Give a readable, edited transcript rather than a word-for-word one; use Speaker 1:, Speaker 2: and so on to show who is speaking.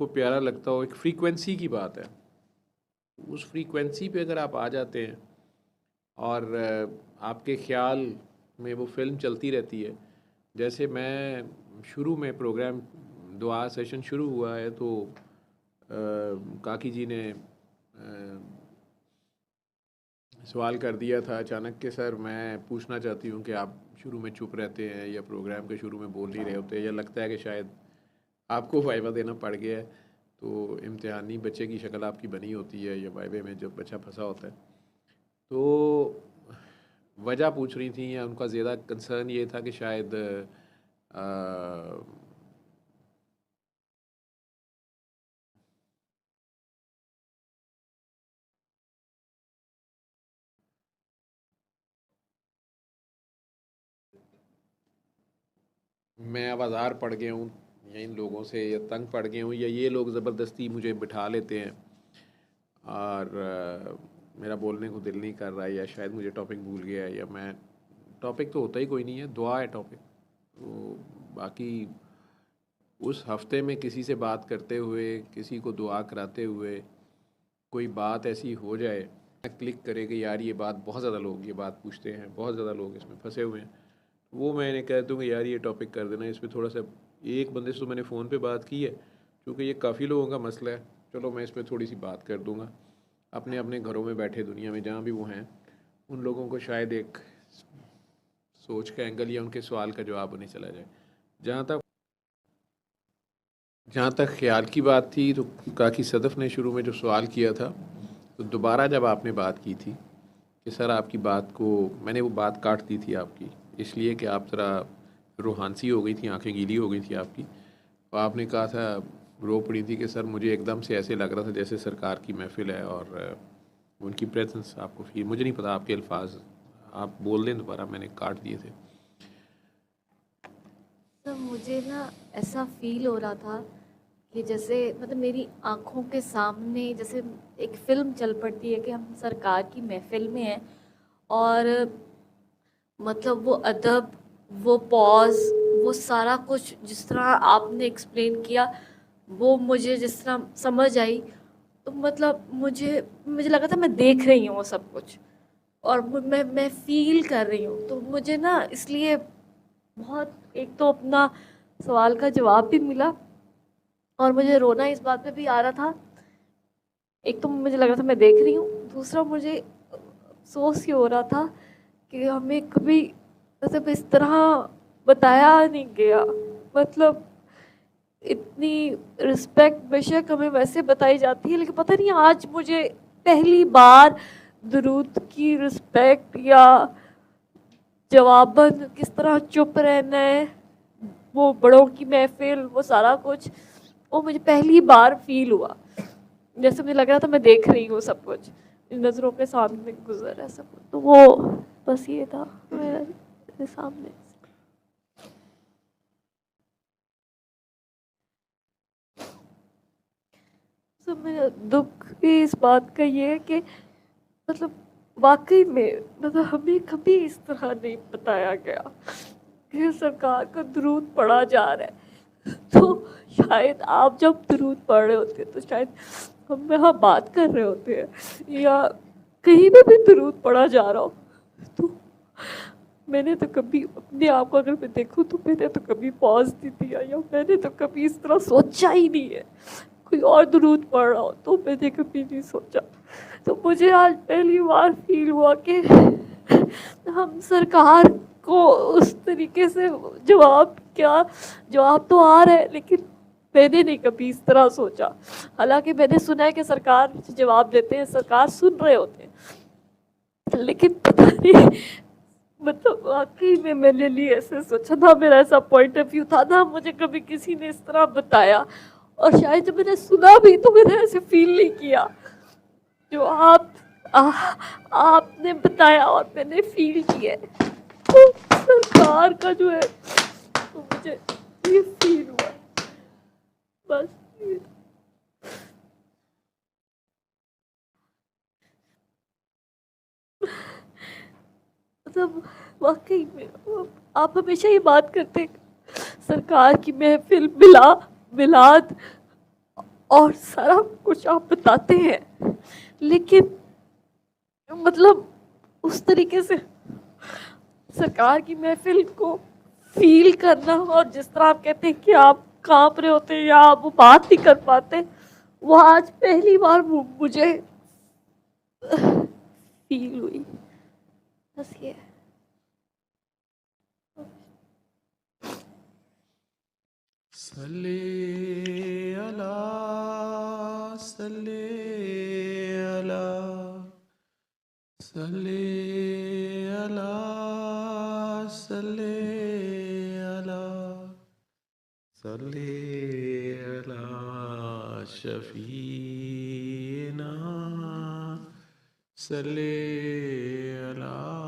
Speaker 1: आपको प्यारा लगता हो, एक फ्रीक्वेंसी की बात है। उस फ्रीक्वेंसी पे अगर आप आ जाते हैं और आपके ख्याल में वो फ़िल्म चलती रहती है। जैसे मैं शुरू में प्रोग्राम दुआ सेशन शुरू हुआ है तो काकी जी ने सवाल कर दिया था अचानक के, सर मैं पूछना चाहती हूँ कि आप शुरू में चुप रहते हैं या प्रोग्राम के शुरू में बोल नहीं रहे होते, या लगता है कि शायद आपको वाइवा देना पड़ गया है। तो इम्तिहानी बच्चे की शक्ल आपकी बनी होती है या वाइवे में जब बच्चा फंसा होता है। तो वजह पूछ रही थी, या उनका ज़्यादा कंसर्न ये था कि शायद मैं अब आज़ार पड़ गया हूँ या इन लोगों से, या तंग पड़ गया हूँ, या ये लोग ज़बरदस्ती मुझे बिठा लेते हैं और मेरा बोलने को दिल नहीं कर रहा है, या शायद मुझे टॉपिक भूल गया है, या मैं टॉपिक तो होता ही कोई नहीं है, दुआ है टॉपिक। तो बाकी उस हफ्ते में किसी से बात करते हुए, किसी को दुआ कराते हुए कोई बात ऐसी हो जाए, क्लिक करे कि यार ये बात बहुत ज़्यादा लोग ये बात पूछते हैं, बहुत ज़्यादा लोग इसमें फंसे हुए हैं, वो मैंने कह दूँ कि यार ये टॉपिक कर देना, इस पर थोड़ा सा। एक बंदे से तो मैंने फ़ोन पे बात की है, क्योंकि ये काफ़ी लोगों का मसला है, चलो मैं इस पर थोड़ी सी बात कर दूँगा। अपने अपने घरों में बैठे दुनिया में जहाँ भी वो हैं, उन लोगों को शायद एक सोच का एंगल या उनके सवाल का जवाब उन्हें चला जाए। जहाँ तक जहाँ तक ख्याल की बात थी, तो काकी सदफ़ ने शुरू में जो सवाल किया था, तो दोबारा जब आपने बात की थी कि सर आपकी बात को, मैंने वो बात काट दी थी आपकी, इसलिए कि आप ज़रा रूहानसी हो गई थी, आंखें गीली हो गई थी आपकी। तो आपने कहा था, रो पड़ी थी कि सर मुझे एकदम से ऐसे लग रहा था जैसे सरकार की महफ़िल है और उनकी प्रेजेंस आपको फील, मुझे नहीं पता आपके अल्फाज, आप बोल दें दोबारा, मैंने काट दिए थे।
Speaker 2: तो मुझे ना ऐसा फील हो रहा था कि जैसे मतलब मेरी आँखों के सामने जैसे एक फ़िल्म चल पड़ती है कि हम सरकार की महफ़िल में हैं और मतलब वो अदब, वो पॉज़, वो सारा कुछ जिस तरह आपने एक्सप्लेन किया, वो मुझे जिस तरह समझ आई, तो मतलब मुझे मुझे लगा था मैं देख रही हूँ वो सब कुछ और मैं फ़ील कर रही हूँ। तो मुझे ना इसलिए बहुत, एक तो अपना सवाल का जवाब भी मिला और मुझे रोना इस बात पे भी आ रहा था। एक तो मुझे लग रहा था मैं देख रही हूँ, दूसरा मुझे अफ़सोस ये हो रहा था कि हमें कभी मतलब इस तरह बताया नहीं गया। मतलब इतनी रिस्पेक्ट बेशक हमें वैसे बताई जाती है, लेकिन पता नहीं आज मुझे पहली बार दुरूद की रिस्पेक्ट या जवाबन किस तरह चुप रहना है, वो बड़ों की महफिल, वो सारा कुछ, वो मुझे पहली बार फील हुआ। जैसे मुझे लग रहा था मैं देख रही हूँ सब कुछ, नज़रों के सामने गुजर है सब कुछ। तो वो बस ये था मेरे सामने। सब मेरा दुख भी इस बात का ये है कि मतलब वाकई में मतलब हमें कभी इस तरह नहीं बताया गया कि सरकार का दुरूद पढ़ा जा रहा है। तो शायद आप जब दुरूद पढ़ रहे होते हैं तो शायद हम यहाँ बात कर रहे होते हैं या कहीं पे भी दुरूद पढ़ा जा रहा हो, तो मैंने तो कभी अपने आप को अगर मैं देखूँ तो मैंने तो कभी पॉज नहीं दिया या मैंने तो कभी इस तरह सोचा ही नहीं है। कोई और दुरूद पढ़ रहा हो तो मैंने कभी नहीं सोचा। तो मुझे आज पहली बार फील हुआ कि हम सरकार को उस तरीके से जवाब, क्या जवाब तो आ रहा है, लेकिन मैंने नहीं कभी इस तरह सोचा। हालांकि मैंने सुना है कि सरकार जवाब देते हैं, सरकार सुन रहे होते हैं, लेकिन पता नहीं मतलब वाकई में मेरे लिए ऐसे सोचा था, मेरा ऐसा पॉइंट ऑफ व्यू था ना, मुझे कभी किसी ने इस तरह बताया और शायद जब मैंने सुना भी तो मैंने ऐसे फील नहीं किया जो आ, आपने बताया और मैंने फील किया। तो सरकार का जो है तो मुझे ये फील हुआ बस। मतलब वाकई में आप हमेशा ये बात करते हैं सरकार की महफिल मिलाद और सारा कुछ आप बताते हैं, लेकिन मतलब उस तरीके से सरकार की महफिल को फील करना, और जिस तरह आप कहते हैं कि आप कांप रहे होते हैं या आप वो बात नहीं कर पाते, वो आज पहली बार मुझे फील हुई। बस ये है।
Speaker 1: सल्ले अला सल्ले अला सल्ले अला सल्ले अला सल्ले अला शफीना सल्ले अला